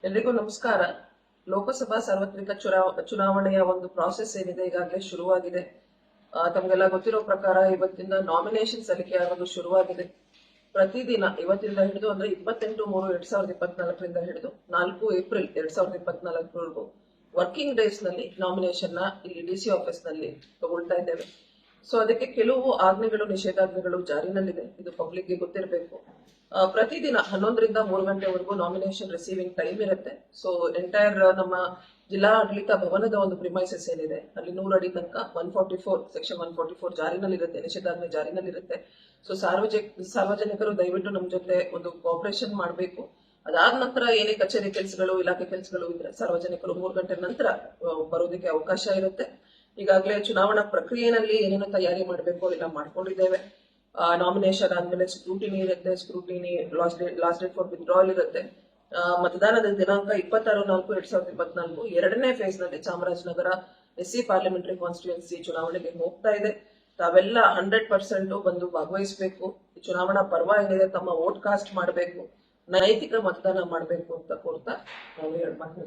ಎಲ್ರಿಗೂ ನಮಸ್ಕಾರ. ಲೋಕಸಭಾ ಸಾರ್ವತ್ರಿಕ ಚುನಾವಣೆಯ ಒಂದು ಪ್ರಾಸೆಸ್ ಏನಿದೆ ಈಗಾಗಲೇ ಶುರುವಾಗಿದೆ. ತಮಗೆಲ್ಲ ಗೊತ್ತಿರೋ ಪ್ರಕಾರ ಇವತ್ತಿಂದ ನಾಮಿನೇಷನ್ ಸಲ್ಲಿಕೆ ಆಗೋದು ಶುರುವಾಗಿದೆ. ಪ್ರತಿದಿನ ಇವತ್ತಿಂದ ಹಿಡಿದು ಅಂದ್ರೆ 28/3/2024 ಹಿಡಿದು 4 ಏಪ್ರಿಲ್ 2024 ವರ್ಕಿಂಗ್ ಡೇಸ್ ನಲ್ಲಿ ನಾಮಿನೇಷನ್ ನ ಇಲ್ಲಿ ಡಿಸಿ ಆಫೀಸ್ ನಲ್ಲಿ ತಗೊಳ್ತಾ ಇದ್ದೇವೆ. ಸೊ ಅದಕ್ಕೆ ಕೆಲವು ಆಜ್ಞೆಗಳು ನಿಷೇಧಾಜ್ಞೆಗಳು ಜಾರಿನಲ್ಲಿದೆ. ಇದು ಪಬ್ಲಿಕ್ ಗೆ ಗೊತ್ತಿರಬೇಕು. ಪ್ರತಿದಿನ 11 ರಿಂದ 3 ಗಂಟೆವರೆಗೂ ನಾಮಿನೇಷನ್ ರಿಸೀವಿಂಗ್ ಟೈಮ್ ಇರುತ್ತೆ. ಸೊ ಎಂಟೈರ್ ನಮ್ಮ ಜಿಲ್ಲಾ ಆಡಳಿತ ಭವನದ ಒಂದು ಪ್ರಿಮೈಸಸ್ ಏನಿದೆ ಅಲ್ಲಿ 100 ಅಡಿ ತನಕ 144 ಸೆಕ್ಷನ್ 144 ಜಾರಿನಲ್ಲಿರುತ್ತೆ, ನಿಷೇಧಾಜ್ಞೆ ಜಾರಿನಲ್ಲಿರುತ್ತೆ. ಸೊ ಸಾರ್ವಜನಿಕರು ದಯವಿಟ್ಟು ನಮ್ಮ ಜೊತೆ ಒಂದು ಕೋಆಪರೇಷನ್ ಮಾಡಬೇಕು. ಅದಾದ ನಂತರ ಏನೇ ಕಚೇರಿ ಕೆಲಸಗಳು ಇಲಾಖೆ ಕೆಲಸಗಳು ಇದ್ರೆ ಸಾರ್ವಜನಿಕರು 3 ಗಂಟೆ ನಂತರ ಬರೋದಕ್ಕೆ ಅವಕಾಶ ಇರುತ್ತೆ. ಈಗಾಗಲೇ ಚುನಾವಣಾ ಪ್ರಕ್ರಿಯೆಯಲ್ಲಿ ಏನೇನು ತಯಾರಿ ಮಾಡಬೇಕು ಎಲ್ಲ ಮಾಡ್ಕೊಂಡಿದ್ದೇವೆ. ನಾಮಿನೇಷನ್ ಆದ್ಮೇಲೆ ಸ್ಕ್ರೂಟಿನಿ ಇರುತ್ತೆ. Scrutiny last date for withdrawal ಇರುತ್ತೆ. ಮತದಾನದ ದಿನಾಂಕ 26/4/2024 ಎರಡನೇ ಫೇಸ್ ನಲ್ಲಿ ಚಾಮರಾಜನಗರ SC ಪಾರ್ಲಿಮೆಂಟರಿ ಕಾನ್ಸ್ಟಿಟ್ಯೂನ್ಸಿ ಚುನಾವಣೆಗೆ ಹೋಗ್ತಾ ಇದೆ. ತಾವೆಲ್ಲ 100% ಬಂದು ಭಾಗವಹಿಸಬೇಕು. ಚುನಾವಣಾ ಪರ್ವ ಏನಿದೆ ತಮ್ಮ ವೋಟ್ ಕಾಸ್ಟ್ ಮಾಡಬೇಕು, ನೈತಿಕ ಮತದಾನ ಮಾಡಬೇಕು ಅಂತ ಕೋರ್ತಾ ನಾವು 2 ಮಾತು